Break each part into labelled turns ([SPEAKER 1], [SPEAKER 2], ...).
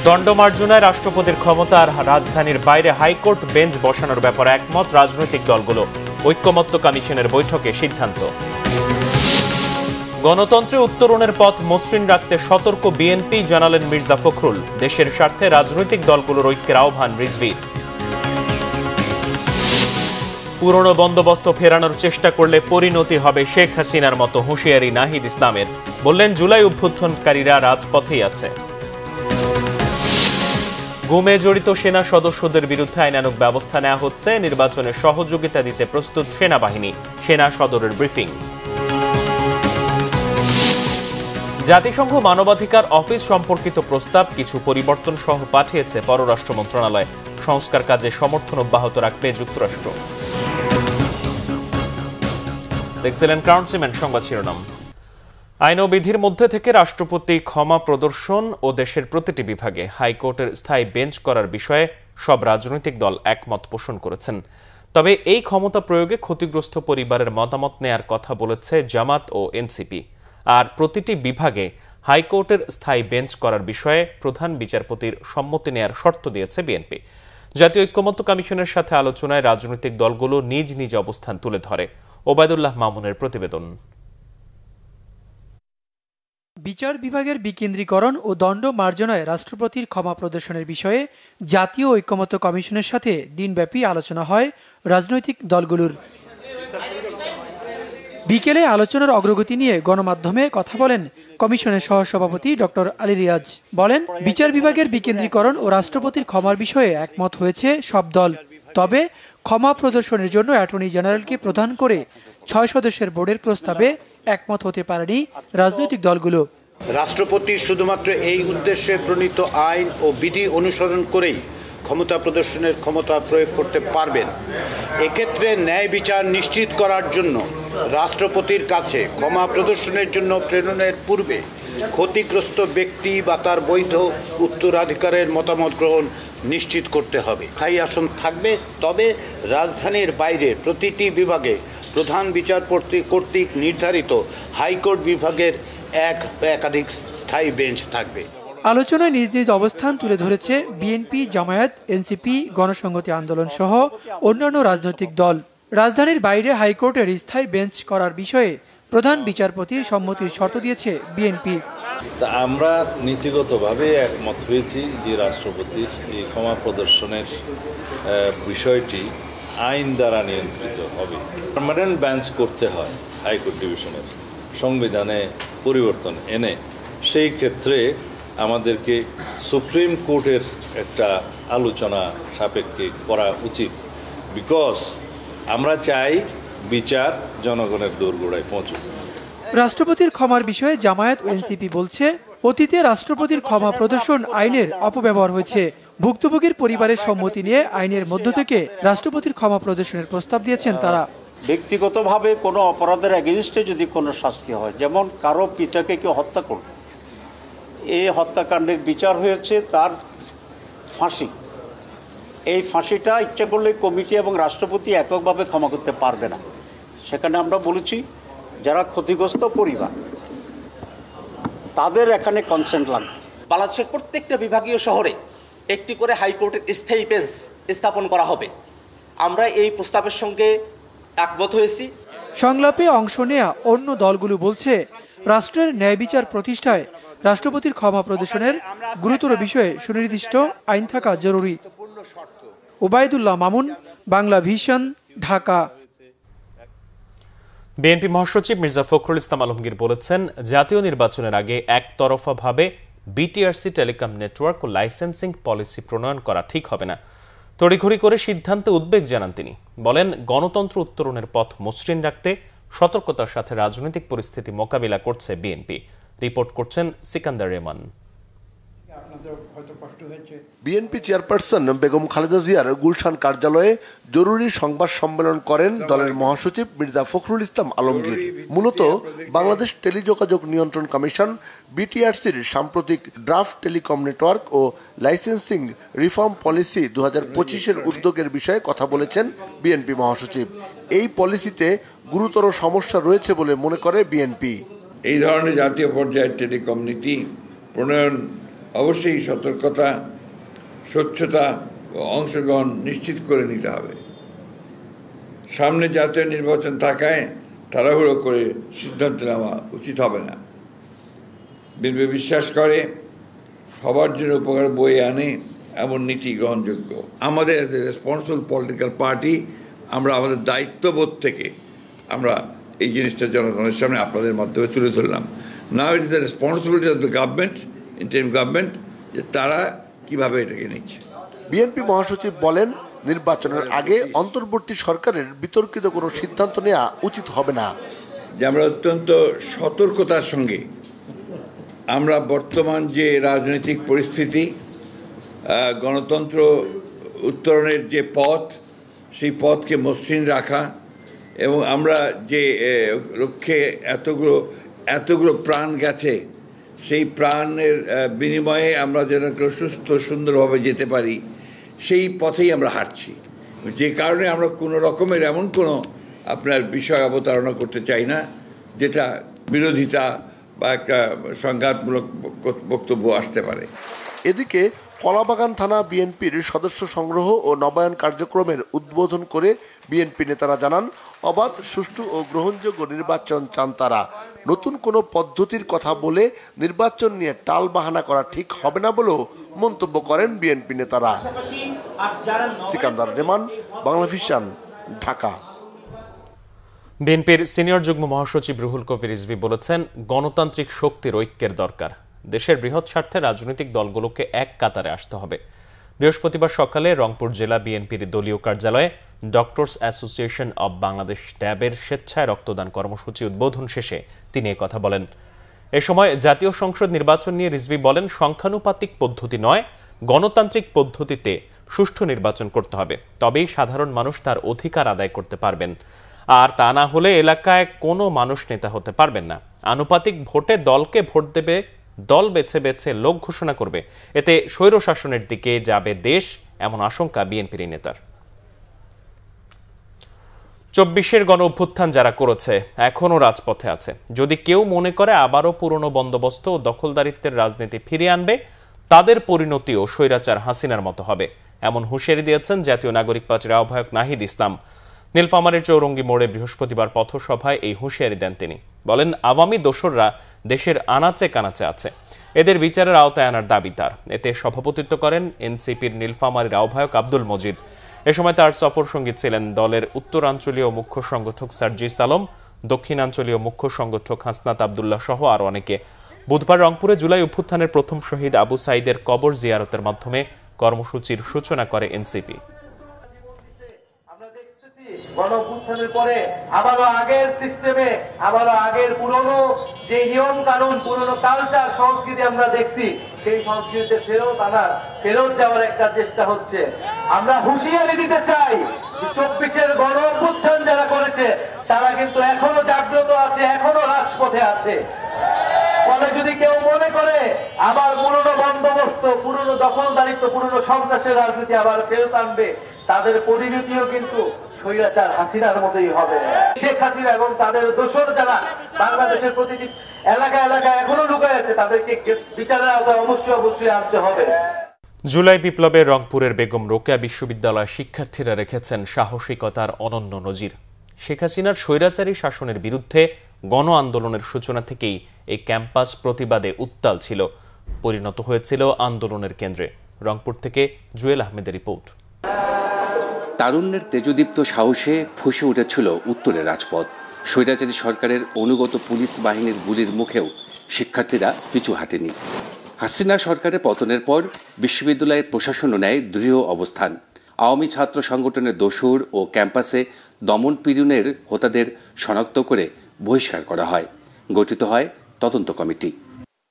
[SPEAKER 1] দণ্ডমার্জনায় রাষ্ট্রপতির ক্ষমতা আর রাজধানীর বাইরে হাইকোর্ট বেঞ্চ বসানোর ব্যাপারে একমত রাজনৈতিক দলগুলো। ঐক্যমত্য কমিশনের বৈঠকে সিদ্ধান্ত। গণতন্ত্রে উত্তরণের পথ মসৃণ রাখতে সতর্ক বিএনপি, জানালেন মির্জা ফখরুল। দেশের স্বার্থে রাজনৈতিক দলগুলোর ঐক্যের আহ্বান রিজভীর। পুরনো বন্দোবস্ত ফেরানোর চেষ্টা করলে পরিণতি হবে শেখ হাসিনার মতো, হুঁশিয়ারি নাহিদ ইসলামের। বললেন, জুলাই অভ্যুত্থানকারীরা রাজপথেই আছে। গুমে জড়িত সেনা সদস্যদের বিরুদ্ধে আইনানুগ ব্যবস্থা নেওয়া হচ্ছে। নির্বাচনে সহযোগিতা দিতে প্রস্তুত সেনাবাহিনী, সেনা সদরের ব্রিফিং। জাতিসংঘ মানবাধিকার অফিস সম্পর্কিত প্রস্তাব কিছু পরিবর্তন সহ পাঠিয়েছে পররাষ্ট্র মন্ত্রণালয়। সংস্কার কাজে সমর্থন অব্যাহত রাখবে যুক্তরাষ্ট্র। দেখছিলেন ক্রাউন সিমেন্ট সংবাদ শিরোনাম। আইন ও বিধির মধ্যে থেকে রাষ্ট্রপতি ক্ষমা প্রদর্শন ও দেশের প্রতিটি বিভাগে হাইকোর্টের স্থায়ী বেঞ্চ করার বিষয়ে সব রাজনৈতিক দল একমত পোষণ করেছেন। তবে এই ক্ষমতা প্রয়োগে ক্ষতিগ্রস্ত পরিবারের মতামত নেয়ার কথা বলেছে জামাত ও এনসিপি। আর প্রতিটি বিভাগে হাইকোর্টের স্থায়ী বেঞ্চ করার বিষয়ে প্রধান বিচারপতির সম্মতি নেয়ার শর্ত দিয়েছে বিএনপি। জাতীয় ঐক্যমত্য কমিশনের সাথে আলোচনায় রাজনৈতিক দলগুলো নিজ নিজ অবস্থান তুলে ধরে। ওবায়দুল্লাহ মামুনের প্রতিবেদন।
[SPEAKER 2] বিচার বিভাগের বিকেন্দ্রীকরণ ও দণ্ড মার্জনায় রাষ্ট্রপতির ক্ষমা প্রদর্শনের বিষয়ে জাতীয় ঐক্যমত্য কমিশনের সাথে দিনব্যাপী আলোচনা হয় রাজনৈতিক দলগুলোর। বিকেলে আলোচনার অগ্রগতি নিয়ে গণমাধ্যমে কথা বলেন কমিশনের সহসভাপতি ডক্টর আলী রিয়াজ। বলেন, বিচার বিভাগের বিকেন্দ্রীকরণ ও রাষ্ট্রপতির ক্ষমার বিষয়ে একমত হয়েছে সব দল। তবে ক্ষমা প্রদর্শনের জন্য অ্যাটর্নি জেনারেলকে প্রধান করে ৬ সদস্যের বোর্ডের প্রস্তাবে একমত হতে পারেনি রাজনৈতিক দলগুলো।
[SPEAKER 3] রাষ্ট্রপতি শুধুমাত্র এই উদ্দেশ্যে প্রণীত আইন ও বিধি অনুসরণ করেই ক্ষমতা প্রদর্শনের ক্ষমতা প্রয়োগ করতে পারবেন। এক্ষেত্রে ন্যায় বিচার নিশ্চিত করার জন্য রাষ্ট্রপতির কাছে ক্ষমা প্রদর্শনের জন্য প্রেরণের পূর্বে ক্ষতিগ্রস্ত ব্যক্তি বা তার বৈধ উত্তরাধিকারের মতামত গ্রহণ নিশ্চিত করতে হবে। স্থায়ী আসন থাকবে, তবে রাজধানীর বাইরে প্রতিটি বিভাগে প্রধান বিচারপতি কর্তৃক নির্ধারিত হাইকোর্ট বিভাগের এক বা একাধিক স্থায়ী বেঞ্চ থাকবে।
[SPEAKER 2] আলোচনায় নিজ নিজ অবস্থান তুলে ধরেছে বিএনপি, জামায়াত, এনসিপি, গণসংহতি আন্দোলন সহ অন্যান্য রাজনৈতিক দল। রাজধানীর বাইরে হাইকোর্টের স্থায়ী বেঞ্চ করার বিষয়ে প্রধান বিচারপতির সম্মতির শর্ত দিয়েছে বিএনপি।
[SPEAKER 4] আমরা নীতিগতভাবে একমত হয়েছি যে রাষ্ট্রপতির এই ক্ষমা প্রদর্শনের বিষয়টি আইন দ্বারা নিয়ন্ত্রিত হবে। পার্মানেন্ট বেঞ্চ করতে হয় হাইকোর্ট ডিভিশনের সংবিধানে পরিবর্তন এনে। সেই ক্ষেত্রে আমাদেরকে সুপ্রিম কোর্টের একটা আলোচনা সাপেক্ষে করা উচিত। বিকজ আমরা চাই বিচার জনগণের দোরগোড়ায় পৌঁছুক।
[SPEAKER 2] রাষ্ট্রপতির ক্ষমার বিষয়ে জামায়াত ও এনসিপি বলছে, অতীতে রাষ্ট্রপতির ক্ষমা প্রদর্শন আইনের অপব্যবহার হয়েছে। ভুক্তভোগীর পরিবারের সম্মতি নিয়ে আইনের মধ্য থেকে রাষ্ট্রপতির ক্ষমা প্রদর্শনের প্রস্তাব দিয়েছেন তারা।
[SPEAKER 5] ব্যক্তিগতভাবে কোনো অপরাধের এগেইনস্টে যদি কোনো শাস্তি হয়, যেমন কারো পিতাকে কেউ হত্যা করল, এই হত্যাকাণ্ডের বিচার হয়েছে তার ফাঁসি। এই ফাঁসিটা ইচ্ছা করলে কমিটি এবং রাষ্ট্রপতি এককভাবে ক্ষমা করতে পারবে না। সেখানে আমরা বলেছি যারা ক্ষতিগ্রস্ত পরিবার তাদের এখানে কনসেন্ট লাগবে।
[SPEAKER 6] বাংলাদেশের প্রত্যেকটা বিভাগীয় শহরে একটি করে হাইকোর্টের স্থায়ী বেঞ্চ স্থাপন করা হবে। আমরা এই প্রস্তাবের সঙ্গে একমত হয়েছি।
[SPEAKER 2] সংলাপে অংশ নেয়া অন্য দলগুলো বলছে, রাষ্ট্রের ন্যায় বিচার প্রতিষ্ঠায় রাষ্ট্রপতির ক্ষমা প্রদর্শনের গুরুতর বিষয়ে সুনির্দিষ্ট আইন থাকা জরুরি। ওবায়দুল্লাহ মামুন, বাংলা ভিশন, ঢাকা।
[SPEAKER 1] বিএনপি মহাসচিব মির্জা ফখরুল ইসলাম আলমগীর বলেছেন, জাতীয় নির্বাচনের আগে একতরফাভাবে বিটিআরসি টেলিকম নেটওয়ার্ক ও লাইসেন্সিং পলিসি প্রণয়ন করা ঠিক হবে না। তড়িঘড়ি করে সিদ্ধান্তে উদ্বেগ জানান তিনি। বলেন, গণতন্ত্র উত্তরণের পথ মসৃণ রাখতে সতর্কতার সাথে রাজনৈতিক পরিস্থিতি মোকাবিলা করছে বিএনপি। রিপোর্ট করছেন সিকান্দার রেহমান।
[SPEAKER 7] বিএনপি চেয়ারপারসন বেগম খালেদা জিয়ার গুলশান কার্যালয়ে জরুরি সংবাদ সম্মেলন করেন দলের মহাসচিব মির্জা ফখরুল ইসলাম আলমগীর। মূলত বাংলাদেশ টেলিযোগাযোগ নিয়ন্ত্রণ কমিশন বিটিআরসির সাম্প্রতিক ড্রাফট টেলিকম নেটওয়ার্ক ও লাইসেন্সিং রিফর্ম পলিসি 2025-এর উদ্যোগের বিষয়ে কথা বলেছেন বিএনপি মহাসচিব। এই পলিসিতে গুরুতর সমস্যা রয়েছে বলে মনে করে বিএনপি।
[SPEAKER 8] এই ধরনের জাতীয় পর্যায়ের টেলিকম নীতি প্রণয়ন অবশ্যই সতর্কতা, স্বচ্ছতা ও অংশগ্রহণ নিশ্চিত করে নিতে হবে। সামনে জাতীয় নির্বাচন থাকায় তাড়াহুড়ো করে সিদ্ধান্ত নেওয়া উচিত হবে না। বিএনপি বিশ্বাস করে সবার জন্য উপকার বয়ে আনে এমন নীতি গ্রহণযোগ্য। আমাদের as a responsible political party আমরা আমাদের দায়িত্ববোধ থেকে আমরা এই জিনিসটা জনগণের সামনে আপনাদের মাধ্যমে তুলে ধরলাম। Now it is the responsibility of the government, interim government, যে তারা কিভাবে এটাকে নিচ্ছে।
[SPEAKER 7] বিএনপি মহাসচিব বলেন, নির্বাচনের আগে অন্তর্বর্তী সরকারের বিতর্কিত কোনো সিদ্ধান্ত নেওয়া উচিত হবে না।
[SPEAKER 8] যে আমরা অত্যন্ত সতর্কতার সঙ্গে আমরা বর্তমান যে রাজনৈতিক পরিস্থিতি, গণতন্ত্র উত্তরণের যে পথ, সেই পথকে মসৃণ রাখা এবং আমরা যে লক্ষ্যে এতগুলো প্রাণ গেছে, সেই প্রাণের বিনিময়ে আমরা যেন সুস্থ সুন্দরভাবে যেতে পারি, সেই পথেই আমরা হাঁটছি। যে কারণে আমরা কোনো রকমের এমন কোনো আপনার বিষয় অবতারণা করতে চাই না যেটা বিরোধিতা বা একটা সংঘাতমূলক বক্তব্য আসতে পারে।
[SPEAKER 7] এদিকে কলাবাগান থানা বিএনপির সদস্য সংগ্রহ ও নবায়ন কার্যক্রমের উদ্বোধন করে বিএনপি নেতারা জানান, অবাধ, সুষ্ঠু ও গ্রহণযোগ্য নির্বাচন চান তারা। নতুন কোনো পদ্ধতির কথা বলে নির্বাচন নিয়ে টালবাহানা করা ঠিক হবে না বলেও মন্তব্য করেন বিএনপি নেতারা। সিকান্দার রেমান, বাংলাভিশন, ঢাকা।
[SPEAKER 1] বিএনপির সিনিয়র যুগ্ম মহাসচিব রুহুল কবির রিজভী বলেছেন, গণতান্ত্রিক শক্তির ঐক্যের দরকার। দেশের বৃহৎ স্বার্থে রাজনৈতিক দলগুলোকে এক কাতারে আসতে হবে। বৃহস্পতিবার সকালে রংপুর জেলা বিএনপির দলীয় কার্যালয়ে ডক্টরস অ্যাসোসিয়েশন অব বাংলাদেশ ড্যাবের স্বেচ্ছায় রক্তদান কর্মসূচি উদ্বোধন শেষে তিনি কথা বলেন। এ সময় জাতীয় সংসদ নির্বাচন নিয়ে রিজভী বলেন, সংখ্যানুপাতিক পদ্ধতি নয়, গণতান্ত্রিক পদ্ধতিতে সুষ্ঠু নির্বাচন করতে হবে, তবেই সাধারণ মানুষ তার অধিকার আদায় করতে পারবেন। আর তা না হলে এলাকায় কোনো মানুষ নেতা হতে পারবেন না। আনুপাতিক ভোটে দলকে ভোট দেবে, দল বেছে বেছে লোক ঘোষণা করবে, এতে স্বৈরশাসনের দিকে যাবে দেশ, এমন আশঙ্কা বিএনপির নেতার। ২৪-এর গণ অভ্যুত্থান যারা করেছে এখনও রাজপথে আছে। যদি কেউ মনে করে আবারও পুরনো বন্দোবস্ত ও দখলদারিত্বের রাজনীতি ফিরিয়ে আনবে, তাদের পরিণতিও স্বৈরাচার হাসিনার মতো হবে, এমন হুঁশিয়ারি দিয়েছেন জাতীয় নাগরিক পার্টির আহ্বায়ক নাহিদ ইসলাম। নীলফামারীর চৌরঙ্গী মোড়ে বৃহস্পতিবার পথসভায় এই হুঁশিয়ারি দেন তিনি। বলেন, আওয়ামী দোসররা দেশের আনাচে কানাচে আছে, এদের বিচারের আওতায় আনার দাবি তার। এতে সভাপতিত্ব করেন এনসিপির নীলফামারীর আহ্বায়ক আব্দুল মজিদ। এ সময় তার সফর সঙ্গী ছিলেন দলের উত্তরাঞ্চলীয় মুখ্য সংগঠক সার্জিস আলম, দক্ষিণাঞ্চলীয় মুখ্য সংগঠক হাসনাত আবদুল্লাহ সহ আরো অনেকে। বুধবার রংপুরে জুলাই অভ্যুত্থানের প্রথম শহীদ আবু সাইদের কবর জিয়ারতের মাধ্যমে কর্মসূচির সূচনা করে এনসিপি।
[SPEAKER 9] গণঅভ্যুত্থানের পরে আবারও আগের সিস্টেমে, আবারও আগের পুরনো যে নিয়ম কানুন, পুরনো কালচার, সংস্কৃতি আমরা দেখছি, সেই সংস্কৃতিতে ফেরত যাওয়ার একটা চেষ্টা হচ্ছে। আমরা হুঁশিয়ারি দিতে চাই, ২৪-এর গণঅভ্যুত্থান যারা করেছে তারা কিন্তু এখনো জাগ্রত আছে, এখনো রাজপথে আছে। ফলে যদি কেউ মনে করে আবার পুরনো বন্দোবস্ত, পুরনো দখলদারিত্ব, পুরনো সন্ত্রাসের রাজনীতি আবার ফেরত আনবে, তাদের পরিণতিও কিন্তু স্বৈরাচার হাসিনার মতোই হবে। শেখ হাসিনা এবং তাদের দোসর যারা বাংলাদেশের প্রতিটি এলাকায় এখনো লুকায় আছে, তাদেরকে বিচারের আওতায় অবশ্যই আনতে হবে।
[SPEAKER 1] জুলাই বিপ্লবে রংপুরের বেগম রোকেয়া বিশ্ববিদ্যালয় শিক্ষার্থীরা রেখেছেন সাহসিকতার অনন্য নজির। শেখ হাসিনার স্বৈরাচারী শাসনের বিরুদ্ধে গণ আন্দোলনের সূচনা থেকেই এই ক্যাম্পাস প্রতিবাদে উত্তাল ছিল, পরিণত হয়েছিল আন্দোলনের কেন্দ্রে। রংপুর থেকে জুয়েল আহমেদের রিপোর্ট।
[SPEAKER 10] তারুণ্যের তেজদীপ্ত সাহসে ফুঁসে উঠেছিল উত্তরের রাজপথ। স্বৈরাচারী সরকারের অনুগত পুলিশ বাহিনীর গুলির মুখেও শিক্ষার্থীরা পিছু হাঁটেনি। হাসিনা সরকারের পতনের পর বিশ্ববিদ্যালয়ের প্রশাসনও নেয় দৃঢ় অবস্থান। আওয়ামী ছাত্র সংগঠনের দোসর ও ক্যাম্পাসে দমন পীড়নের হোতাদের শনাক্ত করে বহিষ্কার করা হয়। গঠিত হয় তদন্ত কমিটি।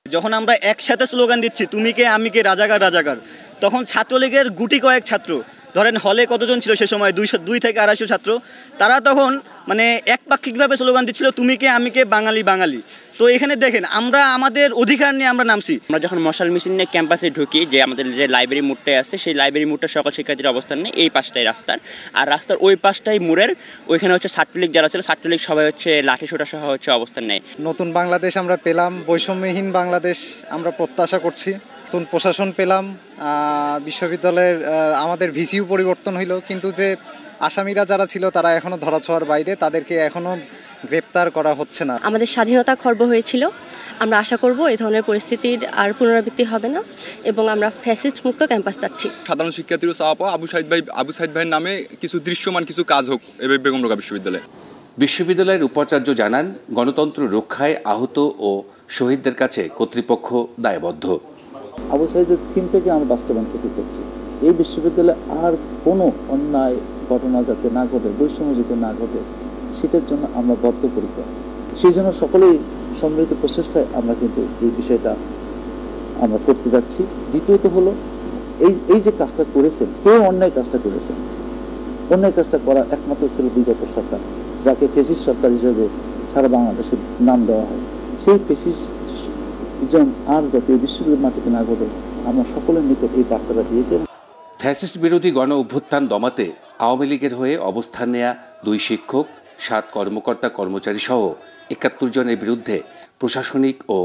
[SPEAKER 11] যখন আমরা একসাথে স্লোগান দিচ্ছি, তুমি কে আমি কে, রাজাকার রাজাকার, তখন ছাত্রলীগের গুটি কয়েক ছাত্র, ধরেন হলে কতজন ছিল সে সময়, 200 থেকে 250 ছাত্র, তারা তখন একপাক্ষিকভাবে স্লোগান দিচ্ছিল, তুমি কে আমি কে, বাঙালি বাঙালি। তো এখানে দেখেন, আমরা আমাদের অধিকার নিয়ে আমরা নামছি।
[SPEAKER 12] আমরা যখন মশাল মিছিল নিয়ে ক্যাম্পাসে ঢুকি, যে আমাদের যে লাইব্রেরি মোড়টায় আছে, সেই লাইব্রেরি মোড়টা সকল শিক্ষার্থীর অবস্থান নেই এই পাশটাই রাস্তার, আর রাস্তার ওই পাশটাই মোড়ের ওইখানে হচ্ছে ছাত্রলীগ যারা ছিল, ছাত্রলীগ সবাই হচ্ছে লাঠি সোটা সহ হচ্ছে অবস্থান নেয়।
[SPEAKER 13] নতুন বাংলাদেশ আমরা পেলাম, বৈষম্যহীন বাংলাদেশ আমরা প্রত্যাশা করছি। নতুন প্রশাসন পেলাম, বিশ্ববিদ্যালয়ের আমাদের ভিসিও পরিবর্তন হইল, কিন্তু যে আসামিরা যারা ছিল তারা এখনও ধরাছোঁয়ার বাইরে, তাদেরকে এখনও গ্রেপ্তার করা হচ্ছে না।
[SPEAKER 14] আমাদের স্বাধীনতা খর্ব হয়েছিল, আমরা আশা করব এই ধরনের পরিস্থিতির আর পুনরাবৃত্তি হবে না এবং আমরা ফ্যাসিস্ট মুক্ত ক্যাম্পাস চাচ্ছি।
[SPEAKER 15] সাধারণ শিক্ষার্থীরা চাওয়া পাওয়া আবু সাইদ ভাইয়ের নামে কিছু দৃশ্যমান কিছু কাজ হোক এবার বেগম রোকেয়া বিশ্ববিদ্যালয়ে।
[SPEAKER 10] বিশ্ববিদ্যালয়ের উপাচার্য জানান, গণতন্ত্র রক্ষায় আহত ও শহীদদের কাছে কর্তৃপক্ষ দায়বদ্ধ।
[SPEAKER 16] আবু সাইদের থিমটাকে আমরা বাস্তবায়ন করতে চাচ্ছি। এই বিশ্ববিদ্যালয়ে আর কোনো অন্যায় ঘটনা যাতে না ঘটে, বৈষম্য যাতে না ঘটে, সেটার জন্য আমরা বদ্ধপরিকর। সেই জন্য সকলেই সম্মিলিত প্রচেষ্টায় আমরা কিন্তু এই বিষয়টা আমরা করতে যাচ্ছি। দ্বিতীয়ত হলো এই যে কাজটা করেছেন, কেউ অন্যায় কাজটা করেছেন, অন্যায় কাজটা করার একমাত্র ছিল বিগত সরকার, যাকে ফেসিস্ট সরকার হিসেবে সারা বাংলাদেশের নাম দেওয়া হয়। সেই ফেসিস্ট আর যাতে বিশ্ববিদ্যালয়ের মাটিতে না ঘটে, আমরা সকলের নিকট এই বার্তাটা দিয়েছি।
[SPEAKER 10] ফ্যাসিস্ট বিরোধী গণ অভ্যুত্থান দমাতে আওয়ামী লীগের হয়ে অবস্থান নেয়া 2 শিক্ষক, 7 কর্মকর্তা কর্মচারী সহ 71 জনের বিরুদ্ধে প্রশাসনিক ও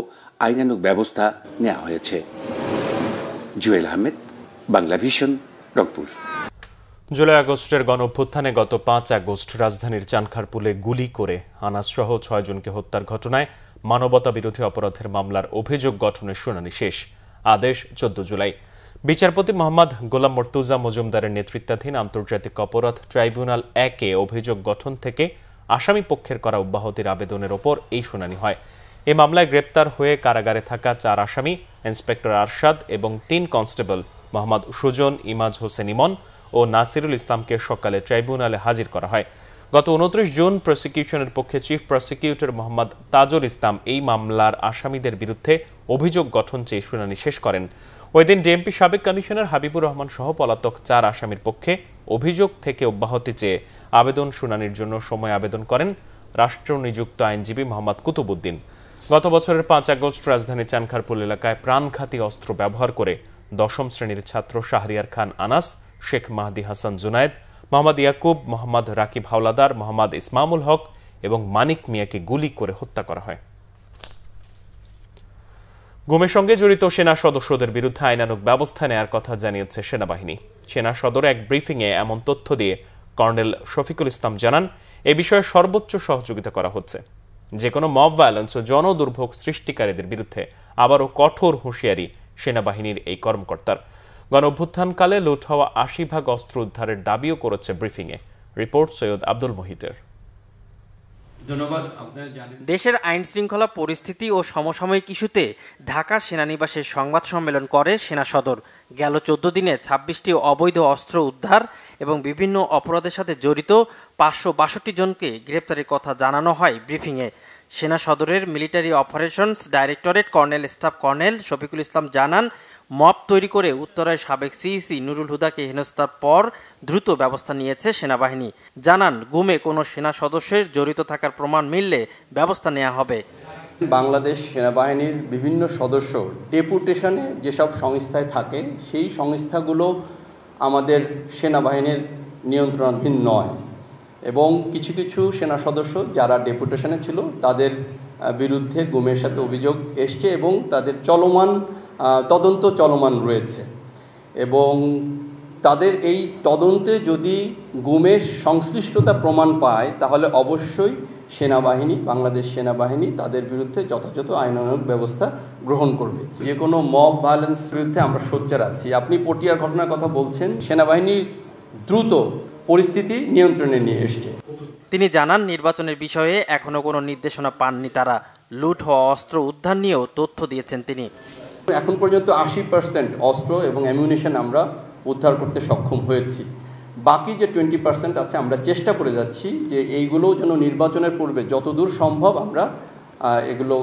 [SPEAKER 10] আইনানুগ ব্যবস্থা নেওয়া হয়েছে। জুয়েল আহমেদ, বাংলা ভিশন, রংপুর।
[SPEAKER 1] জুলাই আগস্টের গণ অভ্যুত্থানে গত 5 আগস্ট রাজধানীর চানখারপুলে গুলি করে আনাস সহ 6 জনকে হত্যার ঘটনায় মানবতা বিরোধী অপরাধের মামলার অভিযোগ গঠনের শুনানি শেষ। আদেশ 14 জুলাই। বিচারপতি মোহাম্মদ গোলাম মর্তুজা মজুমদারের নেতৃত্বাধীন আন্তর্জাতিক অপরাধ ট্রাইব্যুনাল 1-এ অভিযোগ গঠন থেকে আসামি পক্ষের করা অব্যাহতির আবেদনের ওপর এই শুনানি হয়। এই মামলায় গ্রেপ্তার হয়ে কারাগারে থাকা 4 আসামি, ইন্সপেক্টর আরশাদ এবং 3 কনস্টেবল মোহাম্মদ সুজন, ইমাজ হোসেন ইমন ও নাসিরুল ইসলামকে সকালে ট্রাইব্যুনালে হাজির করা হয়। গত 29 জুন প্রসিকিউশনের পক্ষে চিফ প্রসিকিউটর মোহাম্মদ তাজুল ইসলাম এই মামলার আসামিদের বিরুদ্ধে অভিযোগ গঠন চেয়ে শুনানি শেষ করেন। ওই দিন ডিএমপি সাবেক কমিশনার হাবিবুর রহমান সহ পলাতক 4 আসামির পক্ষে অভিযোগ থেকে অব্যাহতি চেয়ে আবেদন শুনানির জন্য সময় আবেদন করেন রাষ্ট্রনিযুক্ত আইনজীবী মোহাম্মদ কুতুবুদ্দিন। গত বছরের 5 আগস্ট রাজধানীর চানখারপুল এলাকায় প্রাণঘাতী অস্ত্র ব্যবহার করে 10ম শ্রেণীর ছাত্র শাহরিয়ার খান আনাস, শেখ মাহদি হাসান জুনায়েদ, মোহাম্মদ ইয়াকুব, মোহাম্মদ রাকিব হাওলাদার, মোহাম্মদ ইসমামুল হক এবং মানিক মিয়াকে গুলি করে হত্যা করা হয়। গুমের সঙ্গে জড়িত সেনা সদস্যদের বিরুদ্ধে আইনানুগ ব্যবস্থা নেয়ার কথা জানিয়েছে সেনাবাহিনী। সেনা সদরে এক ব্রিফিংয়ে এমন তথ্য দিয়ে কর্নেল শফিকুল ইসলাম জানান, এ বিষয়ে সর্বোচ্চ সহযোগিতা করা হচ্ছে। যে কোনো মব ভায়োলেন্স ও জনদুর্ভোগ সৃষ্টিকারীদের বিরুদ্ধে আবারও কঠোর হুঁশিয়ারি সেনাবাহিনীর এই কর্মকর্তার। গণ অভ্যুত্থানকালে লুট হওয়া 80 অস্ত্র উদ্ধারের দাবিও করেছে ব্রিফিংয়ে। রিপোর্ট সৈয়দ আব্দুল মহিতের।
[SPEAKER 17] দেশের আইন শৃঙ্খলা পরিস্থিতি ও সমসাময়িক ইস্যুতে ঢাকা সেনানিবাসে সংবাদ সম্মেলন করে সেনা সদর। গেল 14 দিনে 26টি অবৈধ অস্ত্র উদ্ধার এবং বিভিন্ন অপরাধের সাথে জড়িত 562 জনকে গ্রেপ্তারের কথা জানানো হয় ব্রিফিংয়ে। সেনা সদরের military operations directorate colonel staff colonel Shafiqul Islam জানান, মব তৈরি করে উত্তরায় সাবেক সিইসি নুরুল হুদাকে হেনস্থার পর দ্রুত ব্যবস্থা নিয়েছে সেনাবাহিনী। জানান, গুমে কোনো সেনা সদস্যের জড়িত থাকার প্রমাণ মিললে ব্যবস্থা নেওয়া হবে।
[SPEAKER 18] বাংলাদেশ সেনাবাহিনীর বিভিন্ন সদস্য ডেপুটেশনে যেসব সংস্থায় থাকে, সেই সংস্থাগুলো আমাদের সেনাবাহিনীর নিয়ন্ত্রণাধীন নয় এবং কিছু কিছু সেনা সদস্য যারা ডেপুটেশনে ছিল তাদের বিরুদ্ধে গুমের সাথে অভিযোগ এসছে এবং তাদের তদন্ত চলমান রয়েছে এবং তাদের এই তদন্তে যদি গুমের সংশ্লিষ্টতা প্রমাণ পায় তাহলে অবশ্যই সেনাবাহিনী, বাংলাদেশ সেনাবাহিনী তাদের বিরুদ্ধে যথাযথ আইনানুগ ব্যবস্থা গ্রহণ করবে। যে কোনো মব ভায়োলেন্স বিরুদ্ধে আমরা সোচ্চার আছি। আপনি পটিয়ার ঘটনার কথা বলছেন, সেনাবাহিনী দ্রুত পরিস্থিতি নিয়ন্ত্রণে নিয়ে এসছে।
[SPEAKER 17] তিনি জানান, নির্বাচনের বিষয়ে এখনো কোনো নির্দেশনা পাননি তারা। লুট হওয়া অস্ত্র উদ্ধার নিয়েও তথ্য দিয়েছেন তিনি।
[SPEAKER 18] এখন পর্যন্ত 80% অস্ত্র এবং অ্যামিউনিশন আমরা উদ্ধার করতে সক্ষম হয়েছি। বাকি যে 20% আছে আমরা চেষ্টা করে যাচ্ছি যে এইগুলো যেন নির্বাচনের পূর্বে যতদূর সম্ভব আমরা এগুলো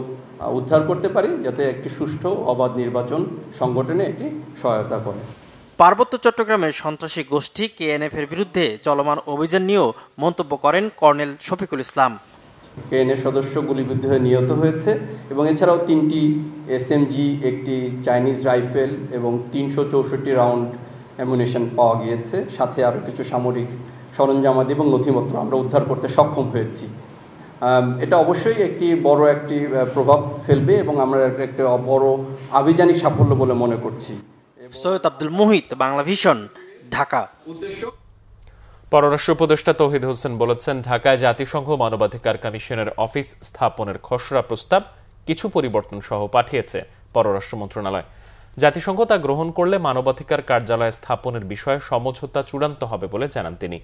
[SPEAKER 18] উদ্ধার করতে পারি, যাতে একটি সুষ্ঠু অবাধ নির্বাচন সংগঠনে এটি সহায়তা করে।
[SPEAKER 17] পার্বত্য চট্টগ্রামের সন্ত্রাসী গোষ্ঠী কেএনএফ-এর বিরুদ্ধে চলমান অভিযান নিয়েও মন্তব্য করেন কর্নেল শফিকুল ইসলাম।
[SPEAKER 18] কেএনএফ সদস্য গুলিবিদ্ধ হয়ে নিহত হয়েছে এবং এছাড়াও 3টি এসএমজি, একটি চাইনিজ রাইফেল এবং 364 রাউন্ড অ্যামুনিশন পাওয়া গিয়েছে। সাথে আরও কিছু সামরিক সরঞ্জামাদি এবং নথিপত্র আমরা উদ্ধার করতে সক্ষম হয়েছি। এটা অবশ্যই একটি বড় একটি প্রভাব ফেলবে এবং আমরা একটা বড় আভিযানিক সাফল্য বলে মনে করছি।
[SPEAKER 17] সৈয়দ আব্দুল মুহিত, বাংলা ভিশন, ঢাকা।
[SPEAKER 1] পররাষ্ট্র উপদেষ্টা তৌহিদ হোসেন বলেছেন, ঢাকায় জাতিসংঘ মানবাধিকার কমিশনের অফিস স্থাপনের খসড়া প্রস্তাব কিছু পরিবর্তন সহ পাঠিয়েছে পররাষ্ট্র মন্ত্রণালয়। জাতিসংঘ তা গ্রহণ করলে মানবাধিকার কার্যালয় স্থাপনের বিষয়ে সমঝোতা চূড়ান্ত হবে বলে জানান তিনি।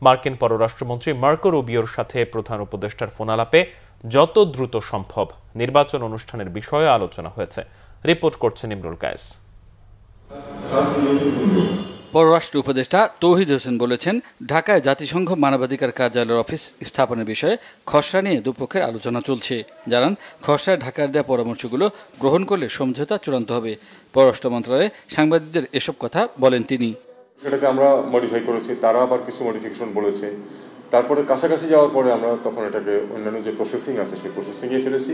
[SPEAKER 1] মার্কিন পররাষ্ট্রমন্ত্রী মার্কো রুবিওর সাথে প্রধান উপদেষ্টার ফোনালাপে যত দ্রুত সম্ভব নির্বাচন অনুষ্ঠানের বিষয়ে আলোচনা হয়েছে। রিপোর্ট করছেন ইমরুল কায়েস।
[SPEAKER 19] পররাষ্ট্র উপদেষ্টা তৌহিদ হোসেন বলেছেন, ঢাকায় জাতিসংঘ মানবাধিকার কার্যালয়ের অফিস স্থাপনের বিষয়ে খসড়া নিয়ে দুপক্ষের আলোচনা চলছে। জানান, খসড়ায় ঢাকার দেওয়া পরামর্শগুলো গ্রহণ করলে সমঝোতা চূড়ান্ত হবে। পররাষ্ট্র মন্ত্রণালয়ে সাংবাদিকদের এসব কথা বলেন তিনি।
[SPEAKER 20] সেটাকে আমরা মডিফাই করেছি, তারা আবার কিছু মডিফিকেশন বলেছে। তারপরে কাছাকাছি যাওয়ার পরে আমরা তখন এটাকে অন্যান্য যে প্রসেসিং আছে সেই প্রসেসিংয়ে ফেলেছি।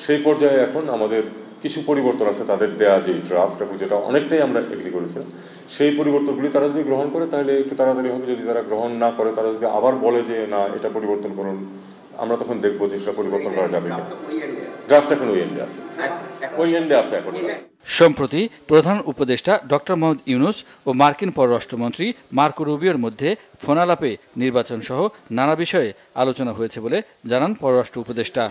[SPEAKER 20] সেই পর্যায়ে এখন আমাদের কিছু পরিবর্তন আছে, তাদের দেয়া যে ড্রাফট এবং যেটা অনেকটাই আমরা এগ্রি করেছিলাম, সেই পরিবর্তনগুলি তারা যদি গ্রহণ করে তাহলে একটু তাড়াতাড়ি হবে। যদি তারা গ্রহণ না করে, তারা যদি আবার বলে যে না এটা পরিবর্তন করুন, আমরা তখন দেখবো যে সেটা পরিবর্তন করা যাবে কিনা। ড্রাফট এখন ওই এন্ডে আছে এখন।
[SPEAKER 19] সম্প্রতি প্রধান উপদেষ্টা ডক্টর মোহাম্মদ ইউনুস ও মার্কিন পররাষ্ট্রমন্ত্রী মার্কো রুবিওর মধ্যে ফোনালাপে নির্বাচন সহ নানা বিষয়ে আলোচনা হয়েছে বলে জানান পররাষ্ট্র উপদেষ্টা।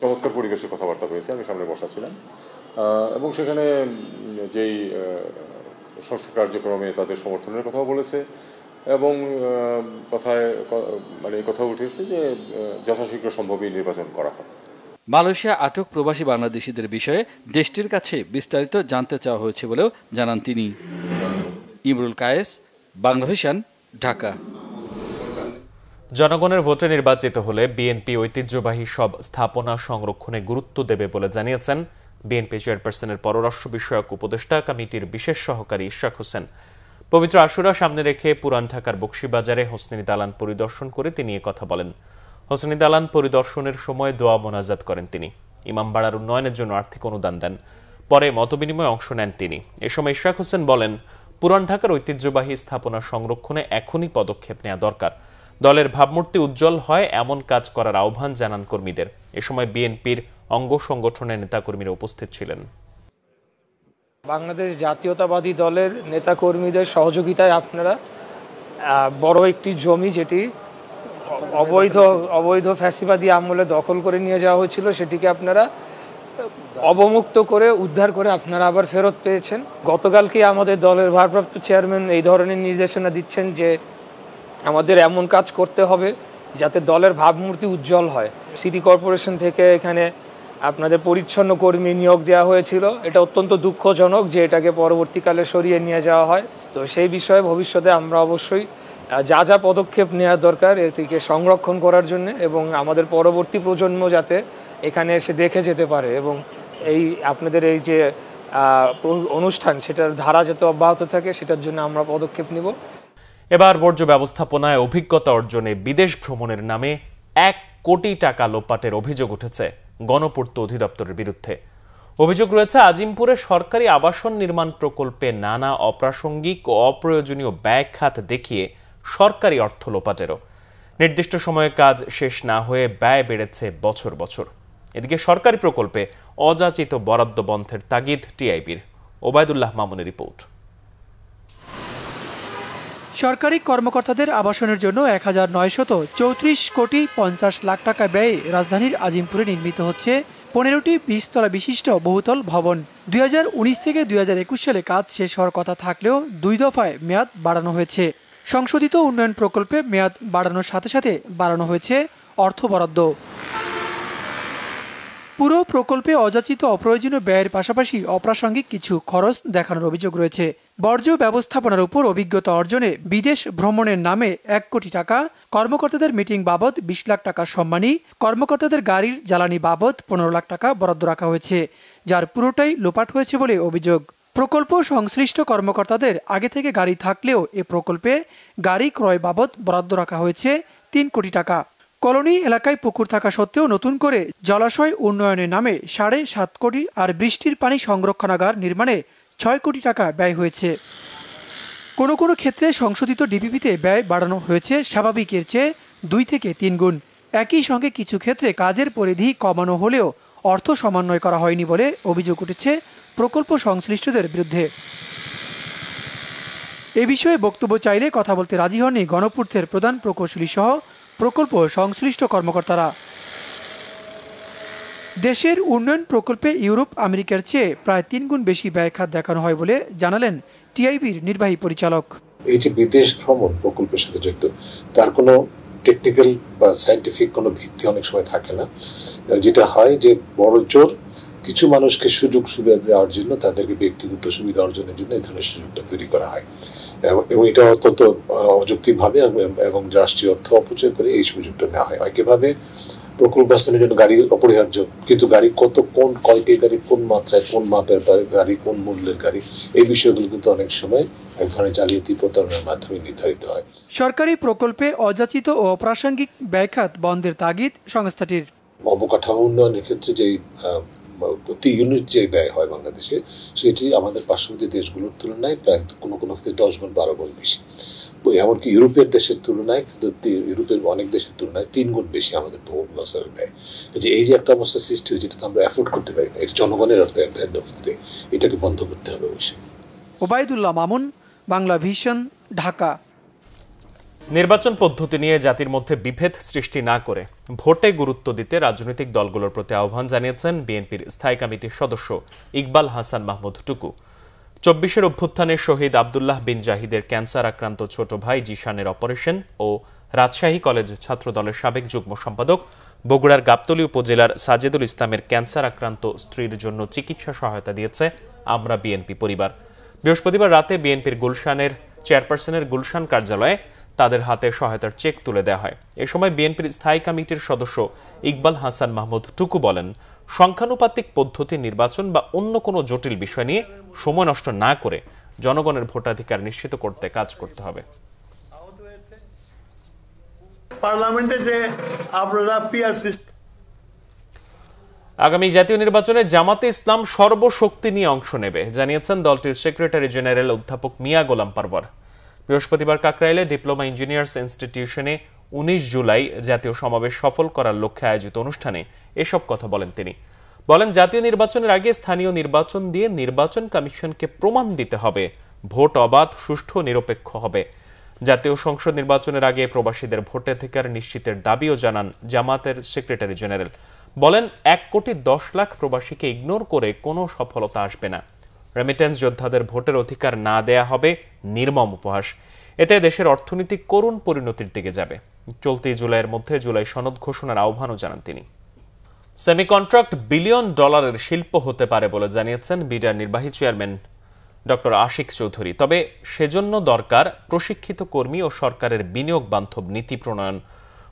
[SPEAKER 20] চমৎকার পরিবেশে কথাবার্তা হয়েছে, আমি সামনে বসা ছিলাম এবং সেখানে যেই সংস্কার কার্যক্রমে তাদের সমর্থনের কথাও বলেছে এবং কথা উঠেছে যে যথাশীঘ্র সম্ভবই নির্বাচন করা হবে।
[SPEAKER 19] মালয়েশিয়া আটক প্রবাসী বাংলাদেশিদের বিষয়ে দেশটির কাছে বিস্তারিত জানতে চাওয়া হয়েছে বলেও জানান তিনি। ইমরুল কায়েস, বাংলা ভিশন, ঢাকা।
[SPEAKER 1] জনগণের ভোটে নির্বাচিত হলে বিএনপি ঐতিহ্যবাহী সব স্থাপনা সংরক্ষণে গুরুত্ব দেবে বলে জানিয়েছেন বিএনপি চেয়ারপারসনের পররাষ্ট্র বিষয়ক উপদেষ্টা কমিটির বিশেষ সহকারী ইশরাক হোসেন। পবিত্র আশুরা সামনে রেখে পুরান ঢাকার বকশীবাজারে হোসনি দালান পরিদর্শন করে তিনি কথা বলেন। হোসনি দালান পরিদর্শনের সময় দোয়া মোনাজাত করেন তিনি। ইমামবাড়ার উন্নয়নের জন্য আর্থিক অনুদান দেন। পরে মতবিনিময়ে অংশ নেন তিনি। এ সময় ইশরাক হোসেন বলেন, পুরান ঢাকার ঐতিহ্যবাহী স্থাপনা সংরক্ষণে এখনই পদক্ষেপ নেওয়া দরকার। দলের ভাবমূর্তি উজ্জ্বল হয় এমন কাজ করার আহ্বান জানান কর্মীদের। এ সময় বিএনপির অঙ্গ সংগঠনের নেতাকর্মীরা উপস্থিত ছিলেন।
[SPEAKER 21] বাংলাদেশ জাতীয়তাবাদী দলের নেতাকর্মীদের সহযোগিতায় আপনারা বড় একটি জমি, যেটি অবৈধ ফ্যাসিবাদী আমলে দখল করে নিয়ে যাওয়া হয়েছিল, সেটিকে আপনারা অবমুক্ত করে উদ্ধার করে আপনারা আবার ফেরত পেয়েছেন। গতকালকে আমাদের দলের ভারপ্রাপ্ত চেয়ারম্যান এই ধরনের নির্দেশনা দিচ্ছেন যে আমাদের এমন কাজ করতে হবে যাতে দলের ভাবমূর্তি উজ্জ্বল হয়। সিটি কর্পোরেশন থেকে এখানে আপনাদের পরিচ্ছন্ন কর্মী নিয়োগ দেওয়া হয়েছিল। এটা অত্যন্ত দুঃখজনক যে এটাকে পরবর্তীকালে সরিয়ে নিয়ে যাওয়া হয়। তো সেই বিষয়ে ভবিষ্যতে আমরা অবশ্যই যা যা পদক্ষেপ নেওয়া দরকার এটিকে সংরক্ষণ করার জন্য এবং আমাদের পরবর্তী প্রজন্ম যাতে এখানে এসে দেখে যেতে পারে এবং এই আপনাদের এই যে অনুষ্ঠান সেটার ধারা যাতে অব্যাহত থাকে সেটার জন্য আমরা পদক্ষেপ নিব।
[SPEAKER 1] এবার বর্জ্য ব্যবস্থাপনায় অভিজ্ঞতা অর্জনে বিদেশ ভ্রমণের নামে 1 কোটি টাকা লোপাটের অভিযোগ উঠেছে গণপূর্ত অধিদপ্তরের বিরুদ্ধে। অভিযোগ রয়েছে আজিমপুরে সরকারি আবাসন নির্মাণ প্রকল্পে নানা অপ্রাসঙ্গিক ও অপ্রয়োজনীয় ব্যয় খাত দেখিয়ে সরকারি অর্থ লোপাটেরও। নির্দিষ্ট সময়ে কাজ শেষ না হয়ে ব্যয় বেড়েছে বছর বছর। এদিকে সরকারি প্রকল্পে অযাচিত বরাদ্দ বন্ধের তাগিদ টিআইবির। ওবায়দুল্লাহ মামুনের রিপোর্ট।
[SPEAKER 2] সরকারি কর্মকর্তাদের আবাসনের জন্য 1934 কোটি 50 লাখ টাকা ব্যয়ে রাজধানীর আজিমপুরে নির্মিত হচ্ছে 15টি 20 তলা বিশিষ্ট বহুতল ভবন। 2019 থেকে 2021 সালে কাজ শেষ হওয়ার কথা থাকলেও 2 দফায় মেয়াদ বাড়ানো হয়েছে। সংশোধিত উন্নয়ন প্রকল্পে মেয়াদ বাড়ানোর সাথে সাথে বাড়ানো হয়েছে অর্থ বরাদ্দ। পুরো প্রকল্পে অযাচিত অপ্রয়োজনীয় ব্যয়ের পাশাপাশি অপ্রাসঙ্গিক কিছু খরচ দেখানোর অভিযোগ রয়েছে। বর্জ্য ব্যবস্থাপনার উপর অভিজ্ঞতা অর্জনে বিদেশ ভ্রমণের নামে 1 কোটি টাকা, কর্মকর্তাদের মিটিং বাবদ 20 লাখ টাকা সম্মানী, কর্মকর্তাদের গাড়ির জ্বালানি বাবদ 15 লাখ টাকা বরাদ্দ রাখা হয়েছে, যার পুরোটাই লোপাট হয়েছে বলে অভিযোগ। প্রকল্প সংশ্লিষ্ট কর্মকর্তাদের আগে থেকে গাড়ি থাকলেও এ প্রকল্পে গাড়ি ক্রয় বাবদ বরাদ্দ রাখা হয়েছে 3 কোটি টাকা। কলোনি এলাকায় পুকুর থাকা সত্ত্বেও নতুন করে জলাশয় উন্নয়নের নামে 7.5 কোটি আর বৃষ্টির পানি সংরক্ষণাগার নির্মাণে 6 কোটি টাকা ব্যয় হয়েছে। কোনো ক্ষেত্রে সংশোধিত ডিপিপিতে ব্যয় বাড়ানো হয়েছে স্বাভাবিকের চেয়ে 2 থেকে 3 গুণ। একই সঙ্গে কিছু ক্ষেত্রে কাজের পরিধি কমানো হলেও অর্থ সমন্বয় করা হয়নি বলে অভিযোগ উঠেছে প্রকল্প সংশ্লিষ্টদের বিরুদ্ধে। এ বিষয়ে বক্তব্য চাইলে কথা বলতে রাজি হননি গণপূর্তের প্রধান প্রকৌশলী সহ প্রকল্প সংশ্লিষ্ট কর্মকর্তারা। দেশের উন্নয়ন প্রকল্পে ইউরোপ আমেরিকার চেয়ে প্রায় 3 গুণ বেশি ব্যয় খাত দেখানো হয় বলে জানালেন টিআইবির নির্বাহী পরিচালক।
[SPEAKER 3] এই যে বিদেশ ভ্রমণ প্রকল্পের সাথে যুক্ত, তার কোনো টেকনিক্যাল বা সায়েন্টিফিক কোনো ভিত্তি অনেক সময় থাকে না। যেটা হয় যে বড় জোর কিছু মানুষকে সুযোগ সুবিধা দেওয়ার জন্য, তাদেরকে ব্যক্তিগত সুবিধা অর্জনের জন্য এই ধরনের সুযোগটা তৈরি করা হয় এবং এটা অত্যন্ত অযৌক্তিকভাবে এবং রাষ্ট্রীয় অর্থ অপচয় করে এই সুযোগটা নেওয়া হয়। একইভাবে প্রকল্প বাস্তবায়নের জন্য গাড়ি অপরিহার্য, কিন্তু গাড়ি কোন কয়টি গাড়ি, কোন মাত্রায়, কোন মাপের গাড়ি, কোন মূল্যের গাড়ি, এই বিষয়গুলো কিন্তু অনেক সময় এক ধরনের জালিয়াতি প্রতারণার মাধ্যমে নির্ধারিত হয়।
[SPEAKER 2] সরকারি প্রকল্পে অযাচিত ও অপ্রাসঙ্গিক ব্যয় খাত বন্ধের তাগিদ সংস্থাটির।
[SPEAKER 3] অবকাঠামো উন্নয়নের ক্ষেত্রে যেই প্রতি ইউনিট যে ব্যয় হয় বাংলাদেশে, সেটি আমাদের পার্শ্ববর্তী দেশগুলোর তুলনায় প্রায় কোনো ক্ষেত্রে 10 গুণ 12 গুণ বেশি। এমনকি ইউরোপের দেশের তুলনায়, ইউরোপের অনেক দেশের তুলনায় 3 গুণ বেশি আমাদের প্রকল্প বাস্তবায়নের ব্যয়। এই যে একটা অবস্থা সৃষ্টি হয়েছে, যেটা আমরা অ্যাফোর্ড করতে পারি না। এটা জনগণের অর্থে এটাকে বন্ধ করতে হবে অবশ্যই।
[SPEAKER 2] ওবায়দুল্লাহ মামুন, বাংলা ভিশন, ঢাকা।
[SPEAKER 1] নির্বাচন পদ্ধতি নিয়ে জাতির মধ্যে বিভেদ সৃষ্টি না করে ভোটে গুরুত্ব দিতে রাজনৈতিক দলগুলোর প্রতি আহ্বান জানিয়েছেন বিএনপির স্থায়ী কমিটির সদস্য ইকবাল হাসান মাহমুদ টুকু। 24-এর অভ্যুত্থানের শহীদ আব্দুল্লাহ বিন জাহিদের ক্যান্সার আক্রান্ত ছোট ভাই জিশানের অপারেশন ও রাজশাহী কলেজ ছাত্রদলের সাবেক যুগ্ম সম্পাদক, বগুড়ার গাবতলী উপজেলার সাজেদুল ইসলামের ক্যান্সার আক্রান্ত স্ত্রীর জন্য চিকিৎসা সহায়তা দিয়েছে আমরা বিএনপি পরিবার। বৃহস্পতিবার রাতে বিএনপির গুলশানের চেয়ারপারসনের গুলশান কার্যালয়ে তাদের হাতে সহায়তার চেক তুলে দেওয়া হয়। এ সময় বিএনপির স্থায়ী কমিটির সদস্য ইকবাল হাসান মাহমুদ টুকু বলেন, সংখ্যানুপাতিক পদ্ধতি নির্বাচন বা অন্য কোনো জটিল বিষয় নিয়ে সময় নষ্ট না করে জনগণের ভোটাধিকার নিশ্চিত করতে কাজ করতে হবে। আগামী জাতীয় নির্বাচনে জামাতে ইসলাম সর্বশক্তি নিয়ে অংশ নেবে জানিয়েছেন দলটির সেক্রেটারি জেনারেল অধ্যাপক মিয়া গোলাম পারওয়ার। বৃহস্পতিবার কাকরাইলে ডিপ্লোমা ইঞ্জিনিয়ার্স ইনস্টিটিউশনে 19 জুলাই জাতীয় সমাবেশ সফল করার লক্ষ্যে আয়োজিত অনুষ্ঠানে এসব কথা বলেন তিনি। বলেন, জাতীয় নির্বাচনের আগে স্থানীয় নির্বাচন দিয়ে নির্বাচন কমিশনকে প্রমাণ দিতে হবে ভোট অবাধ, সুষ্ঠু, নিরপেক্ষ হবে। জাতীয় সংসদ নির্বাচনের আগে প্রবাসীদের ভোটাধিকার নিশ্চিতের দাবিও জানান জামাতের সেক্রেটারি জেনারেল। বলেন, 1,10,00,000 প্রবাসীকে ইগনোর করে কোনো সফলতা আসবে না। রেমিটেন্স যোদ্ধাদের ভোটের অধিকার না দেয়া হবে নির্মম উপহাস। এতে দেশের অর্থনীতি করুণ পরিণতির দিকে যাবে। চলতি জুলাইয়ের মধ্যে জুলাই সনদ ঘোষণার আহ্বানও জানান তিনি। সেমি কন্ট্রাক্ট বিলিয়ন ডলারের শিল্প হতে পারে বলে জানিয়েছেন বিডার নির্বাহী চেয়ারম্যান ডক্টর আশিক চৌধুরী। তবে সেজন্য দরকার প্রশিক্ষিত কর্মী ও সরকারের বিনিয়োগ বান্ধব নীতি প্রণয়ন।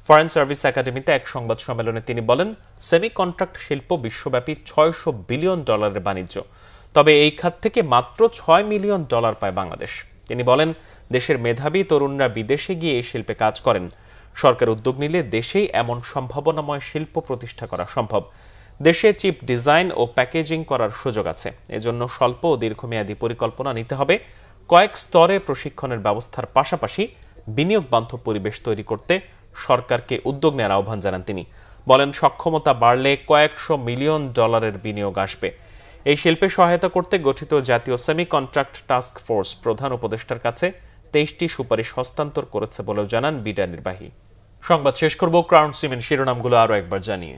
[SPEAKER 1] ফরেন সার্ভিস একাডেমিতে এক সংবাদ সম্মেলনে তিনি বলেন, সেমি কন্ট্রাক্ট শিল্প বিশ্বব্যাপী $600 বিলিয়ন বাণিজ্য। তবে এই খাত থেকে মাত্র $6 মিলিয়ন পায় বাংলাদেশ। তিনি বলেন, দেশের মেধাবী তরুণরা বিদেশে গিয়ে এই শিল্পে কাজ করেন। সরকার উদ্যোগ নিলে দেশেই এমন সম্ভাবনাময় শিল্প প্রতিষ্ঠা করা সম্ভব। দেশে চিপ ডিজাইন ও প্যাকেজিং করার সুযোগ আছে। এজন্য স্বল্প ও দীর্ঘমেয়াদী পরিকল্পনা নিতে হবে। কয়েক স্তরে প্রশিক্ষণের ব্যবস্থার পাশাপাশি বিনিয়োগ বান্ধব পরিবেশ তৈরি করতে সরকারকে উদ্যোগ নেওয়ার আহ্বান জানান তিনি। বলেন, সক্ষমতা বাড়লে $কয়েকশো মিলিয়ন বিনিয়োগ আসবে। এই শিল্পে সহায়তা করতে গঠিত জাতীয় সেমি কন্ট্রাক্ট টাস্ক ফোর্স প্রধান উপদেষ্টার কাছে 23টি সুপারিশ হস্তান্তর করেছে বলেও জানান বিডার নির্বাহী। সংবাদ শেষ করব ক্রাউন সিমেন্ট শিরোনামগুলো আরও একবার জানিয়ে।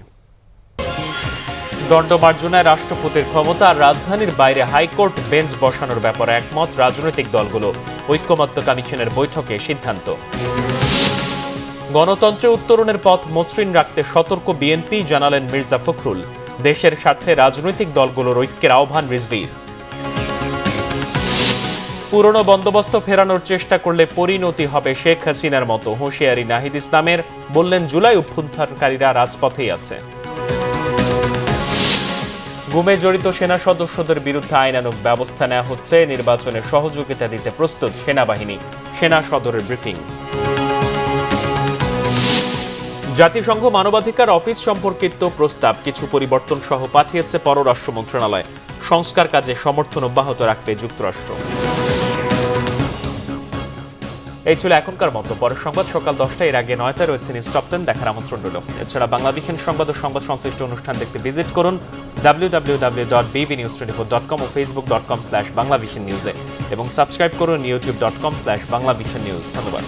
[SPEAKER 1] দণ্ডমার্জনায় রাষ্ট্রপতির ক্ষমতা আর রাজধানীর বাইরে হাইকোর্ট বেঞ্চ বসানোর ব্যাপারে একমত রাজনৈতিক দলগুলো। ঐক্যমত্য কমিশনের বৈঠকে সিদ্ধান্ত। গণতন্ত্রে উত্তরণের পথ মসৃণ রাখতে সতর্ক বিএনপি, জানালেন মির্জা ফখরুল। দেশের স্বার্থে রাজনৈতিক দলগুলোর ঐক্যের আহ্বান রিজভীর। পুরনো বন্দোবস্ত ফেরানোর চেষ্টা করলে পরিণতি হবে শেখ হাসিনার মতো, হুঁশিয়ারি নাহিদ ইসলামের। বললেন, জুলাই অভ্যুত্থানকারীরা রাজপথেই আছে। গুমে জড়িত সেনা সদস্যদের বিরুদ্ধে আইনানুগ ব্যবস্থা নেওয়া হচ্ছে। নির্বাচনে সহযোগিতা দিতে প্রস্তুত সেনাবাহিনী। সেনা সদরের ব্রিফিং। জাতিসংঘ মানবাধিকার অফিস সম্পর্কিত প্রস্তাব কিছু পরিবর্তন সহ পাঠিয়েছে পররাষ্ট্র মন্ত্রণালয়। সংস্কার কাজে সমর্থন অব্যাহত রাখবে যুক্তরাষ্ট্র। এই ছিল এখনকার মতো। পরের সংবাদ সকাল 10টায়, এর আগে 9টায় রয়েছে নিউজ টপ 10 দেখার আমন্ত্রণ রইল। এছাড়া বাংলা বিজ্ঞান সংবাদ ও সংবাদ সংশ্লিষ্ট অনুষ্ঠান দেখতে ভিজিট করুন www.bbnews24.com ও facebook.com/banglavisionnews এবং সাবস্ক্রাইব করুন youtube.com/banglavisionnews। ধন্যবাদ।